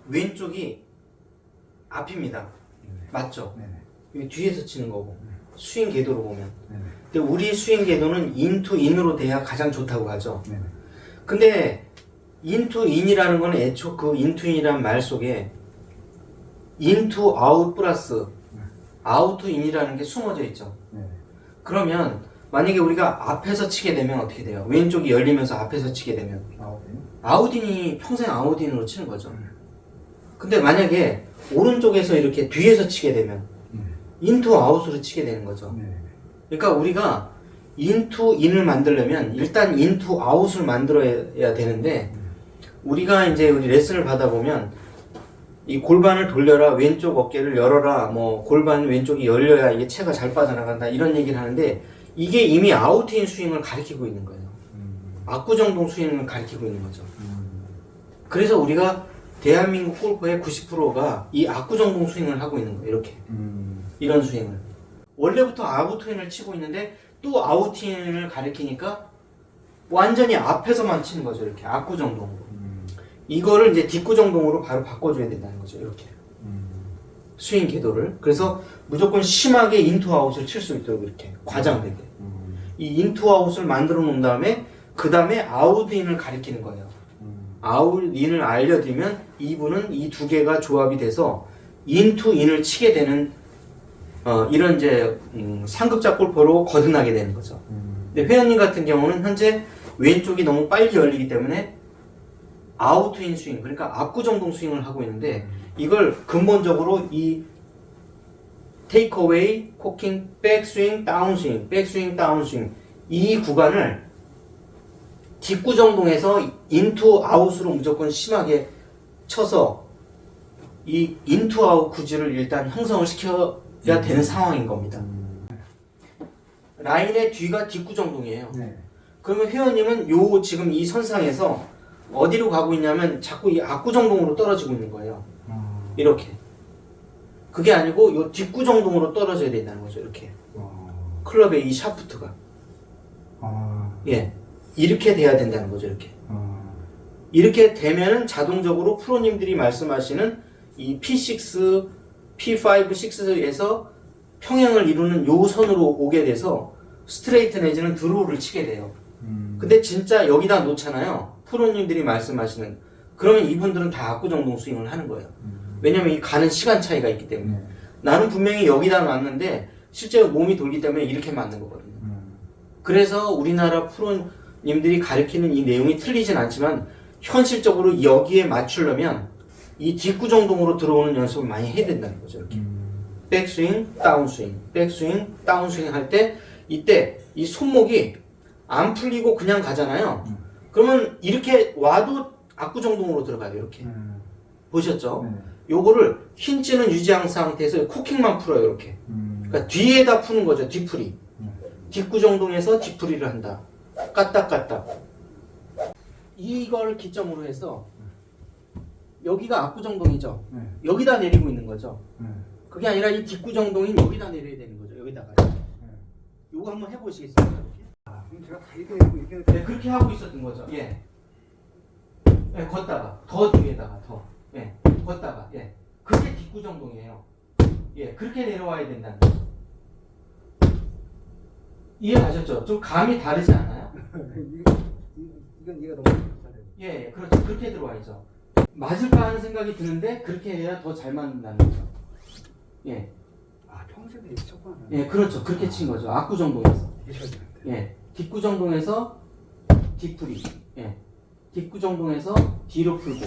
왼쪽이 앞입니다. 네네. 맞죠? 네네. 여기 뒤에서 치는 거고 스윙 궤도로 보면. 네네. 근데 우리 스윙 궤도는 인투 인으로 돼야 가장 좋다고 하죠. 네네. 근데 인투 인이라는 건 애초 그 인투 인이라는 말 속에 인투 아웃 플러스 아웃 인이라는 게 숨어져 있죠. 네네. 그러면 만약에 우리가 앞에서 치게 되면 어떻게 돼요? 왼쪽이 열리면서 앞에서 치게 되면 아웃인이 평생 아웃인으로 치는 거죠. 근데 만약에 오른쪽에서 이렇게 뒤에서 치게 되면 인투 아웃으로 치게 되는 거죠. 네네. 그러니까 우리가 인투 인을 만들려면 일단 인투 아웃을 만들어야 되는데 우리가 이제 우리 레슨을 받아보면 이 골반을 돌려라, 왼쪽 어깨를 열어라, 뭐 골반 왼쪽이 열려야 이게 채가 잘 빠져나간다 이런 얘기를 하는데 이게 이미 아웃인 스윙을 가리키고 있는 거예요. 압구정동 스윙을 가리키고 있는 거죠. 그래서 우리가 대한민국 골퍼의 90%가 이 압구정동 스윙을 하고 있는 거예요. 이렇게 이런 스윙을 원래부터 아웃인을 치고 있는데 또 아웃인을 가리키니까 완전히 앞에서만 치는 거죠. 이렇게 압구정동으로. 이거를 이제 뒷구정동으로 바로 바꿔줘야 된다는 거죠. 이렇게 스윙 궤도를. 그래서 무조건 심하게 인투 아웃을 칠 수 있도록 이렇게 과장되게 이 인투 아웃을 만들어 놓은 다음에 그 다음에 아웃인을 가리키는 거예요. 아웃인을 알려드리면 이분은 이 두 개가 조합이 돼서 인투 인을 치게 되는 이런 이제 상급자 골퍼로 거듭나게 되는 거죠. 근데 회원님 같은 경우는 현재 왼쪽이 너무 빨리 열리기 때문에 아웃인 스윙, 그러니까 압구정동 스윙을 하고 있는데 이걸 근본적으로 이 테이크어웨이, 코킹, 백스윙, 다운스윙, 백스윙, 다운스윙 이 구간을 뒷구정동에서 인투 아웃으로 무조건 심하게 쳐서 이 인투 아웃 구질을 일단 형성을 시켜야 되는 상황인 겁니다. 라인의 뒤가 뒷구정동이에요. 네. 그러면 회원님은 요 지금 이 선상에서 어디로 가고 있냐면 자꾸 이 압구정동으로 떨어지고 있는 거예요. 이렇게. 그게 아니고 요 뒷구정동으로 떨어져야 된다는 거죠. 이렇게. 클럽의 이 샤프트가. 예. 이렇게 돼야 된다는 거죠. 이렇게. 이렇게 되면은 자동적으로 프로님들이 말씀하시는 이 P6, P5, 6에서 평행을 이루는 요 선으로 오게 돼서 스트레이트 내지는 드로우를 치게 돼요. 근데 진짜 여기다 놓잖아요. 프로님들이 말씀하시는. 그러면 이분들은 다 압구정동 스윙을 하는 거예요. 왜냐면 이 가는 시간 차이가 있기 때문에. 나는 분명히 여기다 놨는데 실제로 몸이 돌기 때문에 이렇게 맞는 거거든요. 그래서 우리나라 프로님들이 가르치는 이 내용이 틀리진 않지만 현실적으로 여기에 맞추려면 이 뒷구정동으로 들어오는 연습을 많이 해야 된다는 거죠. 이렇게. 백스윙, 다운스윙, 백스윙, 다운스윙 할 때 이때 이 손목이 안 풀리고 그냥 가잖아요. 그러면 이렇게 와도 압구정동으로 들어가요. 이렇게. 보셨죠? 요거를 힌지는 유지한 상태에서 코킹만 풀어요. 이렇게. 그러니까 뒤에다 푸는 거죠. 뒤풀이. 뒷구정동에서 뒤풀이를 한다. 까딱까딱. 이걸 기점으로 해서 여기가 압구정동이죠. 여기다 내리고 있는 거죠. 그게 아니라 이 뒷구정동이 여기다 내려야 되는 거죠. 여기다가. 요거 한번 해보시겠습니까? 이렇게? 그럼 제가 다 이렇게 네, 그렇게 하고 있었던 거죠. 예. 예, 걷다가 더 뒤에다가 더. 예, 걷다가 예. 그게 뒷구정동이에요. 예, 그렇게 내려와야 된다는 거죠. 이해가셨죠? 좀 감이 다르지 않아요? 이건 이해가 너무 잘해요. 예, 그렇죠. 그렇게 들어와야죠. 맞을까 하는 생각이 드는데 그렇게 해야 더 잘 맞는다는 거죠. 예. 평소에 이렇게 쳤구나. 예, 그렇죠. 그렇게 친 거죠. 압구정동에서. 예. 뒷구정동에서 뒷풀이. 예. 뒷구정동에서 뒤로 풀고.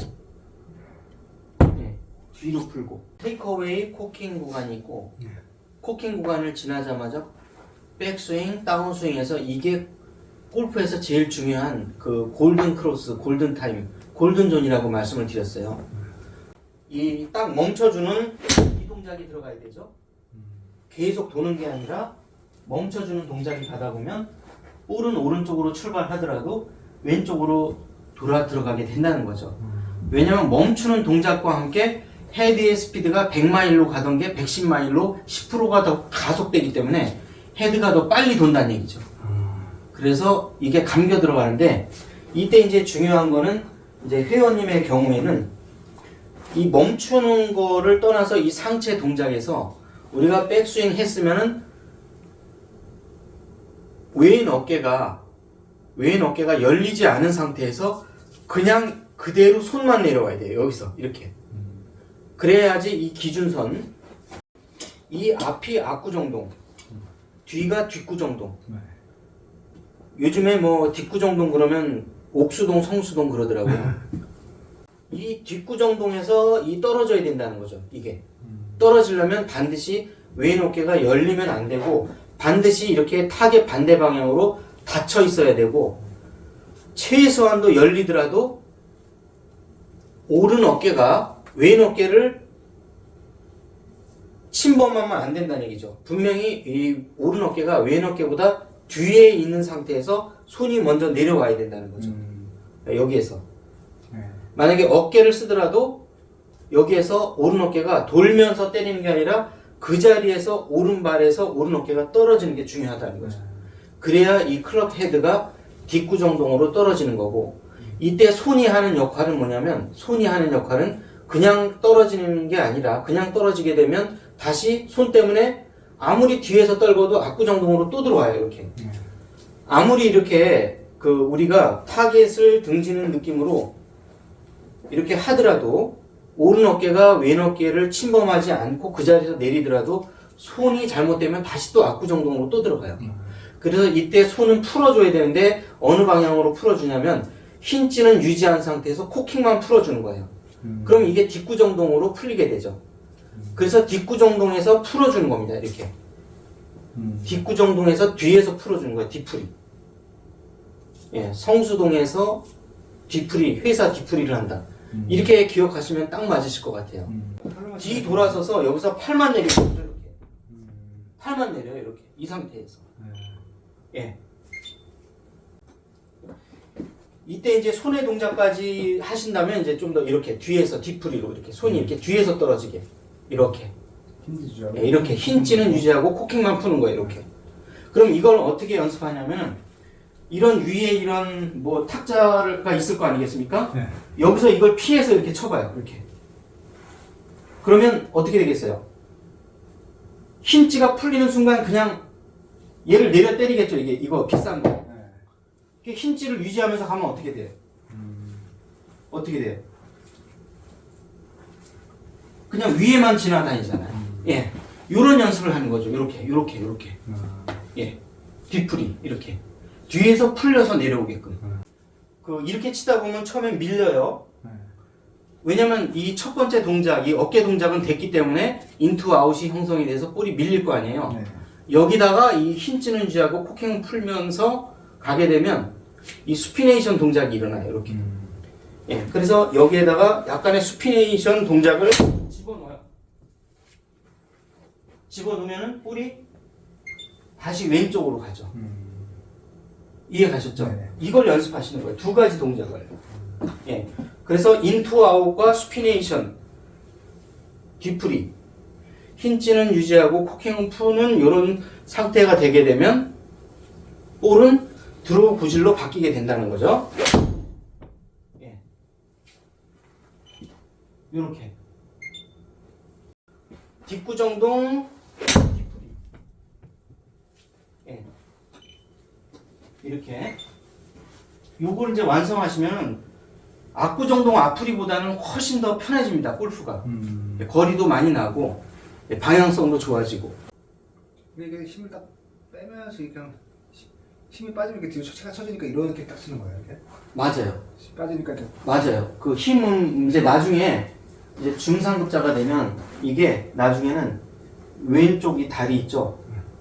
예. 뒤로 풀고. 테이크어웨이 코킹 구간이 있고 코킹 구간을 지나자마자 백스윙, 다운스윙에서 이게 골프에서 제일 중요한 그 골든 크로스, 골든 타임, 골든 존이라고 말씀을 드렸어요. 이 딱 멈춰주는 이 동작이 들어가야 되죠. 계속 도는 게 아니라 멈춰주는 동작이 가다 보면 볼은 오른쪽으로 출발하더라도 왼쪽으로 돌아 들어가게 된다는 거죠. 왜냐면 멈추는 동작과 함께 헤드의 스피드가 100마일로 가던 게 110마일로 10%가 더 가속되기 때문에 헤드가 더 빨리 돈다는 얘기죠. 그래서 이게 감겨 들어가는데 이때 이제 중요한 거는 이제 회원님의 경우에는 이 멈추는 거를 떠나서 이 상체 동작에서 우리가 백스윙 했으면은 외인 어깨가 열리지 않은 상태에서 그냥 그대로 손만 내려와야 돼요. 여기서 이렇게. 그래야지 이 기준선, 이 앞이 압구정동, 뒤가 뒷구정동. 요즘에 뭐 뒷구정동 그러면 옥수동, 성수동 그러더라고요. 이 뒷구정동에서 이 떨어져야 된다는 거죠. 이게 떨어지려면 반드시 외인 어깨가 열리면 안 되고 반드시 이렇게 타겟 반대 방향으로 닫혀 있어야 되고 최소한도 열리더라도 오른 어깨가 외인 어깨를 침범하면 안 된다는 얘기죠. 분명히 이 오른 어깨가 외인 어깨보다 뒤에 있는 상태에서 손이 먼저 내려와야 된다는 거죠. 여기에서. 만약에 어깨를 쓰더라도 여기에서 오른 어깨가 돌면서 때리는 게 아니라 그 자리에서 오른발에서 오른 어깨가 떨어지는 게 중요하다는 거죠. 그래야 이 클럽 헤드가 뒷구정동으로 떨어지는 거고 이때 손이 하는 역할은 뭐냐면 손이 하는 역할은 그냥 떨어지는 게 아니라 그냥 떨어지게 되면 다시 손 때문에 아무리 뒤에서 떨궈도 압구정동으로 또 들어와요. 이렇게. 아무리 이렇게 우리가 타겟을 등지는 느낌으로 이렇게 하더라도 오른 어깨가 왼 어깨를 침범하지 않고 그 자리에서 내리더라도 손이 잘못되면 다시 또 압구정동으로 또 들어가요. 그래서 이때 손은 풀어줘야 되는데 어느 방향으로 풀어주냐면 힌지는 유지한 상태에서 코킹만 풀어주는 거예요. 그럼 이게 뒷구정동으로 풀리게 되죠. 그래서 뒷구정동에서 풀어주는 겁니다. 이렇게. 뒷구정동에서 뒤에서 풀어주는 거예요. 뒤풀이. 예, 성수동에서 뒤풀이, 회사 뒤풀이를 한다. 이렇게 기억하시면 딱 맞으실 것 같아요. 뒤 돌아서서 여기서 팔만 내리고 이렇게. 팔만 내려요. 이렇게. 이 상태에서. 예. 이때 이제 손의 동작까지 하신다면 이제 좀 더 이렇게 뒤에서 뒤풀이로 이렇게 손이 이렇게 뒤에서 떨어지게 이렇게. 힌지 예, 이렇게 힌지는 유지하고 코킹만 푸는 거예요. 이렇게. 그럼 이걸 어떻게 연습하냐면 이런 위에 이런 뭐 탁자가 있을 거 아니겠습니까? 네. 여기서 이걸 피해서 이렇게 쳐봐요. 이렇게. 그러면 어떻게 되겠어요? 힌지가 풀리는 순간 그냥 얘를 내려 때리겠죠. 이거 비싼 거. 네. 힌지를 유지하면서 가면 어떻게 돼요? 어떻게 돼요? 그냥 위에만 지나다니잖아요. 예. 요런 연습을 하는 거죠. 요렇게. 예. 뒤풀이. 이렇게. 뒤에서 풀려서 내려오게끔. 이렇게 치다 보면 처음엔 밀려요. 왜냐면 이 첫 번째 동작, 이 어깨 동작은 됐기 때문에 인투 아웃이 형성이 돼서 볼이 밀릴 거 아니에요. 네. 여기다가 이 힌지는 유지하고 코킹 풀면서 가게 되면 이 수피네이션 동작이 일어나요. 이렇게. 예. 그래서 여기에다가 약간의 수피네이션 동작을 집어넣어요. 집어넣으면은 볼이 다시 왼쪽으로 가죠. 이해 가셨죠? 네네. 이걸 연습하시는 거예요. 두 가지 동작을. 예. 그래서 인투 아웃과 수피네이션, 뒤풀이, 힌지는 유지하고 코킹은 푸는 이런 상태가 되게 되면 볼은 드로우 구질로 바뀌게 된다는 거죠. 예. 요렇게. 뒷구정동, 뒤풀이. 예. 이렇게. 요걸 이제 완성하시면 압구정동 앞풀이보다는 훨씬 더 편해집니다. 골프가. 거리도 많이 나고 방향성도 좋아지고. 이게 힘을 딱 빼면서 그냥 힘이 빠지면 이렇게 뒤로 체가 쳐지니까 이렇게 딱 치는 거예요. 이렇게 맞아요. 힘 빠지니까 이렇게. 맞아요. 그 힘은 이제 나중에 이제 중상급자가 되면 이게 나중에는 왼쪽 이 다리 있죠.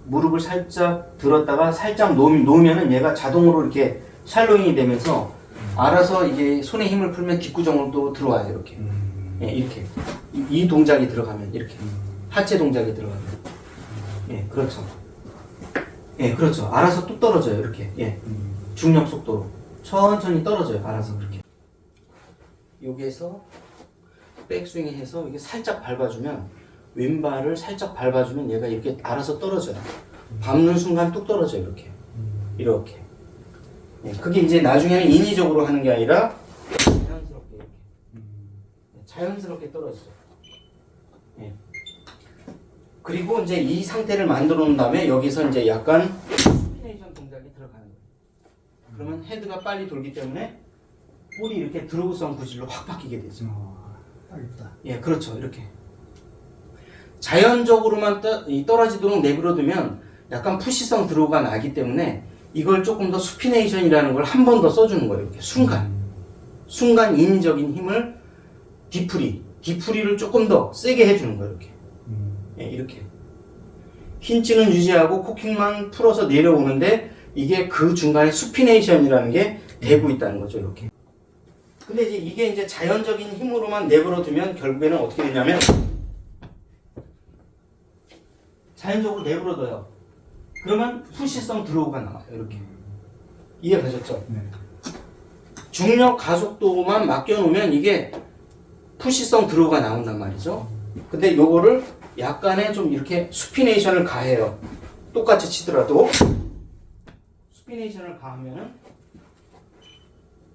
무릎을 살짝 들었다가 살짝 놓으면은 얘가 자동으로 이렇게 샬로잉이 되면서 알아서 이게 손에 힘을 풀면 뒷구정으로 또 들어와요. 이렇게. 예, 이렇게. 이 동작이 들어가면 이렇게. 하체 동작이 들어가면. 예, 그렇죠. 예, 그렇죠. 알아서 또 떨어져요. 이렇게. 예. 중력 속도로. 천천히 떨어져요. 알아서 그렇게. 여기에서 백스윙 해서 이게 살짝 밟아주면 왼발을 살짝 밟아주면 얘가 이렇게 알아서 떨어져요. 밟는 순간 뚝 떨어져요. 이렇게. 이렇게. 예, 그게 이제 나중에는 인위적으로 하는 게 아니라 자연스럽게 이렇게. 자연스럽게 떨어지죠. 예. 그리고 이제 이 상태를 만들어 놓은 다음에 여기서 이제 약간 스피네이션 동작이 들어가는 거예요. 그러면 헤드가 빨리 돌기 때문에 볼이 이렇게 드로우성 구질로 확 바뀌게 되죠. 알겠다. 예, 그렇죠. 이렇게. 자연적으로만 떨어지도록 내버려두면 약간 푸시성 드로우가 나기 때문에 이걸 조금 더 수피네이션이라는 걸 한 번 더 써주는 거예요. 이렇게 순간 인위적인 힘을 디프리를 조금 더 세게 해주는 거예요. 이렇게. 예, 이렇게. 힌치는 유지하고 코킹만 풀어서 내려오는데 이게 그 중간에 수피네이션이라는 게 되고 있다는 거죠. 이렇게. 근데 이게 이제 자연적인 힘으로만 내버려두면 결국에는 어떻게 되냐면 자연적으로 내버려둬요. 그러면 푸시성 드로우가 나와요. 이렇게. 이해가셨죠? 네. 중력 가속도만 맡겨놓으면 이게 푸시성 드로우가 나온단 말이죠. 근데 요거를 약간의 좀 이렇게 수피네이션을 가해요. 똑같이 치더라도 수피네이션을 가하면은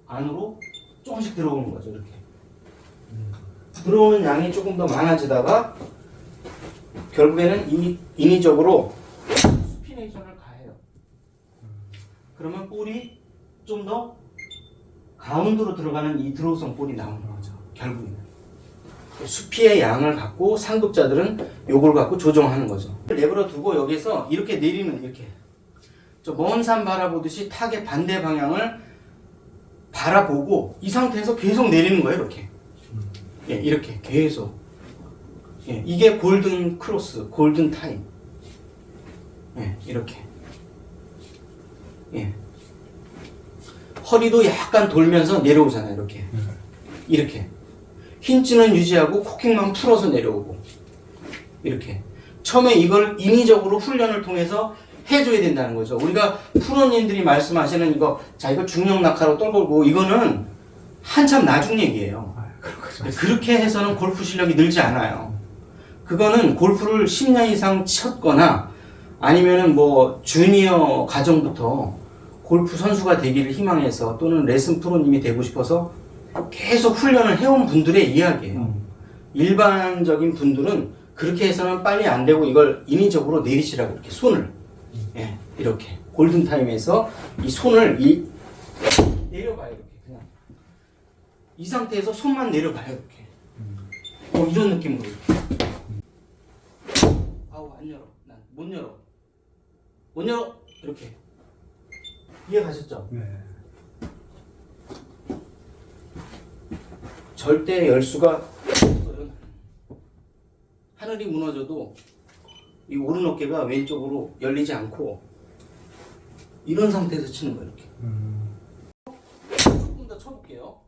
안으로 조금씩 들어오는 거죠. 이렇게. 들어오는 양이 조금 더 많아지다가 결국에는 인위적으로 스피네이션을 가해요. 그러면 볼이 좀 더 가운데로 들어가는 이 드로우성 볼이 나오는 거죠. 결국에는. 수피의 양을 갖고 상급자들은 요걸 갖고 조정하는 거죠. 내버려 두고 여기서 이렇게 내리는 이렇게 저 먼 산 바라보듯이 탁의 반대 방향을 바라보고 이 상태에서 계속 내리는 거예요. 이렇게. 예, 이렇게 계속. 예, 이게 골든 크로스, 골든 타임. 예, 이렇게. 예. 허리도 약간 돌면서 내려오잖아요. 이렇게. 이렇게. 힌치는 유지하고 코킹만 풀어서 내려오고. 이렇게. 처음에 이걸 인위적으로 훈련을 통해서 해줘야 된다는 거죠. 우리가 프로님들이 말씀하시는 이거, 자, 이거 중력 낙하로 떨고, 이거는 한참 나중 얘기예요. 그렇게 해서는 골프 실력이 늘지 않아요. 그거는 골프를 10년 이상 쳤거나 아니면은 뭐 주니어 과정부터 골프 선수가 되기를 희망해서 또는 레슨 프로님이 되고 싶어서 계속 훈련을 해온 분들의 이야기예요. 일반적인 분들은 그렇게 해서는 빨리 안 되고 이걸 인위적으로 내리시라고 이렇게 손을 예, 이렇게 골든타임에서 이 손을 내려봐요. 이렇게 그냥 이 상태에서 손만 내려봐요. 이렇게 이런 느낌으로 이렇게. 아우 안 열어. 난 못 열어. 이렇게 이해가셨죠? 네. 절대 열 수가 없어요. 하늘이 무너져도 이 오른 어깨가 왼쪽으로 열리지 않고 이런 상태에서 치는 거예요. 이렇게. 조금 더 쳐볼게요.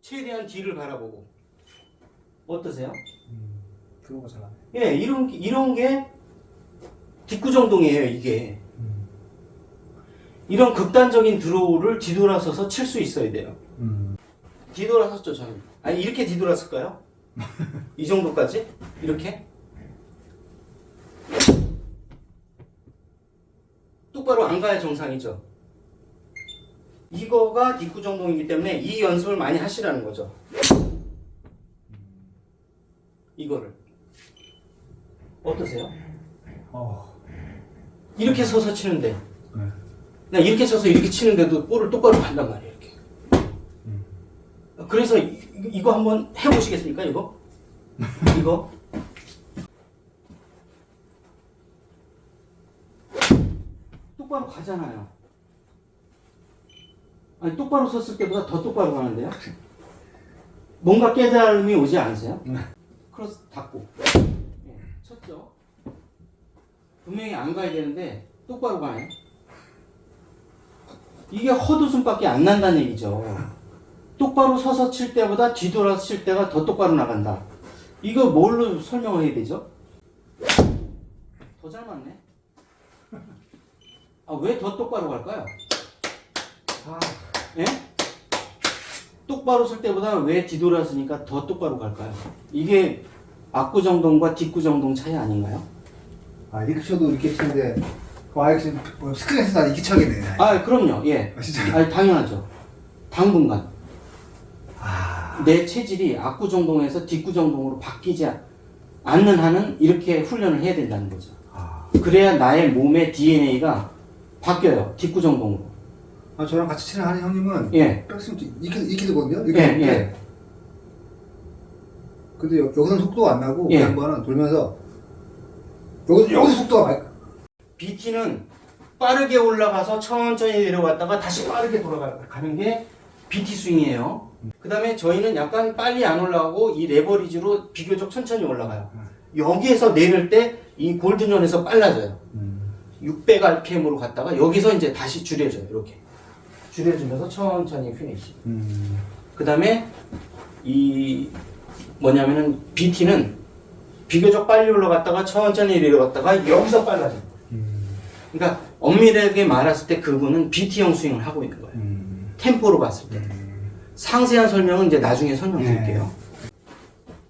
최대한 뒤를 바라보고 어떠세요? 들어가 잘하네. 예, 이런 게 뒷구정동이에요. 이게 이런 극단적인 드로우를 뒤돌아서서 칠 수 있어야 돼요. 뒤돌아섰죠, 저는. 아니 이렇게 뒤돌았을까요? 이 정도까지? 이렇게? 똑바로 안 가야 정상이죠. 이거가 뒷구정동이기 때문에 이 연습을 많이 하시라는 거죠. 이거를 어떠세요? 이렇게 서서 치는데 그냥 이렇게 서서 이렇게 치는데도 볼을 똑바로 간단 말이에요. 이렇게. 그래서 이거 한번 해보시겠습니까? 이거? 이거? 똑바로 가잖아요. 아니 똑바로 섰을 때보다 더 똑바로 가는데요? 뭔가 깨달음이 오지 않으세요? 크로스 닫고 쳤죠? 분명히 안 가야 되는데 똑바로 가네. 이게 헛웃음밖에 안 난다는 얘기죠. 똑바로 서서 칠 때보다 뒤돌아서 칠 때가 더 똑바로 나간다. 이거 뭘로 설명을 해야 되죠? 더 잘 맞네. 왜 더 똑바로 갈까요? 예? 똑바로 설 때보다 왜 뒤돌아서니까 더 똑바로 갈까요? 이게 앞구정동과 뒷구정동 차이 아닌가요? 이렇게 쳐도 이렇게 치는데 스크린에서 다 이렇게 쳐야겠네. 그럼요. 예. 진짜. 당연하죠. 당분간. 내 체질이 압구정동에서 뒷구정동으로 바뀌지 않는 한은 이렇게 훈련을 해야 된다는 거죠. 그래야 나의 몸의 DNA가 바뀌어요. 뒷구정동으로. 저랑 같이 친하는 형님은 예. 백스윙 이렇게 되거든요. 이렇게 예, 되는데 예. 근데 여기서는 속도가 안 나고 예. 그 양반은 돌면서 여기서 속도가 많이 BT는 빠르게 올라가서 천천히 내려갔다가 다시 빠르게 돌아가는 게 BT 스윙이에요. 그 다음에 저희는 약간 빨리 안 올라가고 이 레버리지로 비교적 천천히 올라가요. 여기에서 내릴 때 이 골든존에서 빨라져요. 600rpm으로 갔다가 여기서 이제 다시 줄여줘요. 이렇게 줄여주면서 천천히 피니시. 그 다음에 이 뭐냐면은 BT는 비교적 빨리 올라갔다가 천천히 내려갔다가 여기서 빨라져요. 그러니까 엄밀하게 말했을 때 그분은 BT형 스윙을 하고 있는 거예요. 템포로 봤을 때. 상세한 설명은 이제 나중에 설명드릴게요.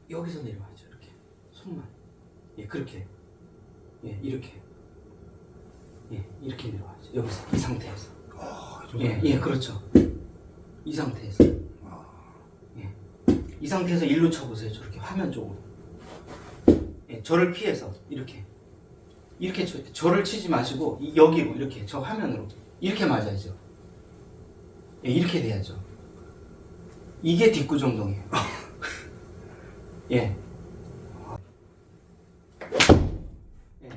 여기서 내려와야죠. 이렇게 손만. 예, 그렇게. 예, 이렇게. 예, 이렇게 내려와야죠. 여기서 이 상태에서. 예, 예, 그렇죠. 이 상태에서. 예, 이 상태에서 일로 쳐보세요. 저렇게 화면 쪽으로. 예, 저를 피해서 이렇게. 이렇게 저를 치지 마시고 여기로 이렇게 저 화면으로 이렇게 맞아야죠. 예, 이렇게 돼야죠. 이게 뒷구정동이에요. 예. 예.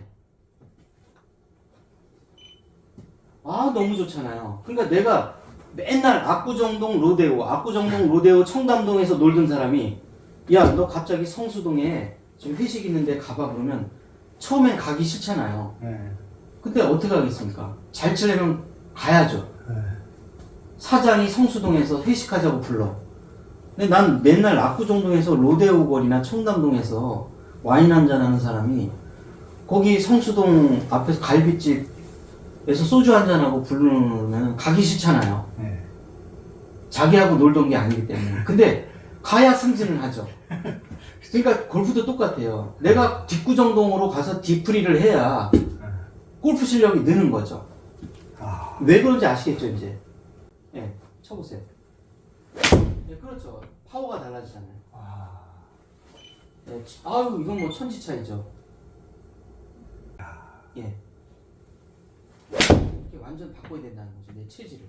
아, 너무 좋잖아요. 그러니까 내가 맨날 압구정동 로데오 청담동에서 놀던 사람이 야, 너 갑자기 성수동에 지금 회식 있는데 가봐 그러면 처음엔 가기 싫잖아요. 근데 어떻게 하겠습니까? 잘 치려면 가야죠. 사장이 성수동에서 회식하자고 불러. 근데 난 맨날 압구정동에서 로데오 거리나 청담동에서 와인 한잔 하는 사람이 거기 성수동 앞에서 갈비집에서 소주 한잔하고 부르면 가기 싫잖아요. 자기하고 놀던 게 아니기 때문에. 근데 가야 승진을 하죠. 그러니까 골프도 똑같아요. 내가 뒷구정동으로 가서 뒷프리를 해야 골프 실력이 느는 거죠. 왜 그런지 아시겠죠, 이제? 예, 쳐보세요. 예, 그렇죠. 파워가 달라지잖아요. 예, 아유, 이건 뭐 천지 차이죠. 예. 이렇게 완전 바꿔야 된다는 거죠, 내 체질을.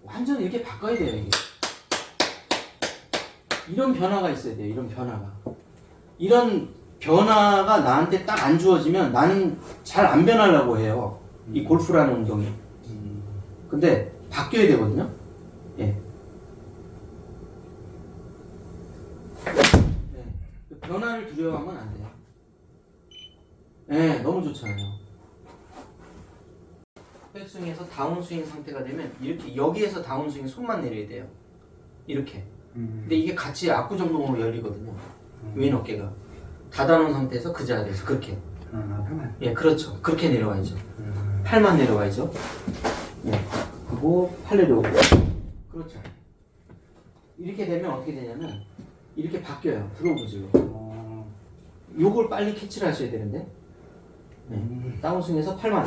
완전 이렇게 바꿔야 돼요, 이게. 이런 변화가 있어야 돼요. 이런 변화가. 이런 변화가 나한테 딱 안 주어지면 나는 잘 안 변하려고 해요. 이 골프라는 운동이. 근데 바뀌어야 되거든요. 예. 네. 변화를 두려워하면 안 돼요. 예, 너무 좋잖아요. 백스윙에서 다운스윙 상태가 되면 이렇게 여기에서 다운스윙 손만 내려야 돼요. 이렇게. 근데 이게 같이 압구정동으로 열리거든요. 왼 어깨가 닫아놓은 상태에서 그 자리에서 그렇게. 예, 그렇죠. 그렇게 내려와야죠. 팔만 내려와야죠. 예, 그리고 팔 내려오고. 그렇죠. 이렇게 되면 어떻게 되냐면 이렇게 바뀌어요. 드로우즈로. 요걸 빨리 캐치를 하셔야 되는데. 네. 다운스윙에서 팔만.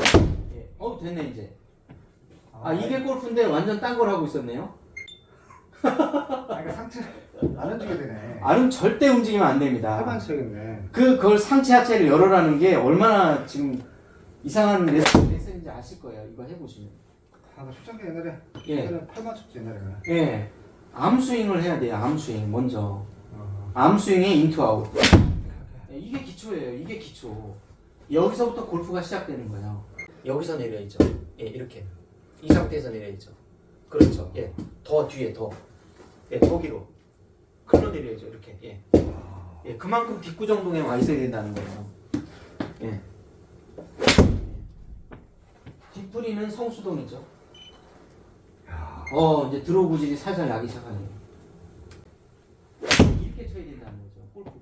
예. 됐네 이제. 이게 골프인데 완전 딴 걸 하고 있었네요. 그러니까 상체 안 움직여야 되네. 안은 절대 움직이면 안 됩니다. 팔만 쳐야겠네. 그걸 상체 하체를 열어라는 게 얼마나 지금 이상한 레슨인지 아실 거예요. 이거 해보시면. 나 초창기 옛날에 예. 팔만 쳤지 옛날에는. 예. 암스윙을 해야 돼요. 암스윙 먼저. 암스윙의 인투 아웃. 예, 이게 기초예요. 이게 기초. 여기서부터 골프가 시작되는 거예요. 여기서 내려야죠. 예, 이렇게. 이 상태에서 내려야죠. 그렇죠. 예. 더 뒤에 더. 예, 거기로. 끌어 내려야죠. 이렇게. 예. 예, 그만큼 뒷구정동에 와 있어야 된다는 거예요. 예. 뒷풀이는 성수동이죠. 이제 드로우 구질이 살살 나기 시작하네요. 이렇게 쳐야 된다는 거죠. 골프가.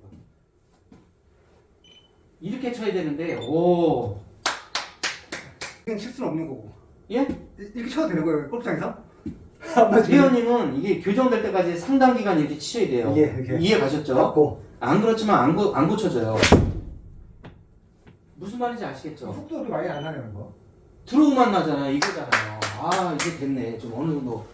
이렇게 쳐야 되는데, 이건 칠 수는 없는 거고. 예? 이렇게 쳐도 되는 거예요 골프장에서? 회원님은 이게 교정될 때까지 상당 기간 이렇게 치셔야 돼요. 이게. 이해 가셨죠? 맞고. 안 그렇지만 안 고쳐져요. 무슨 말인지 아시겠죠? 속도를 많이 안 하려는 거. 드로우만 나잖아요. 이거잖아요. 이제 됐네. 좀 어느 정도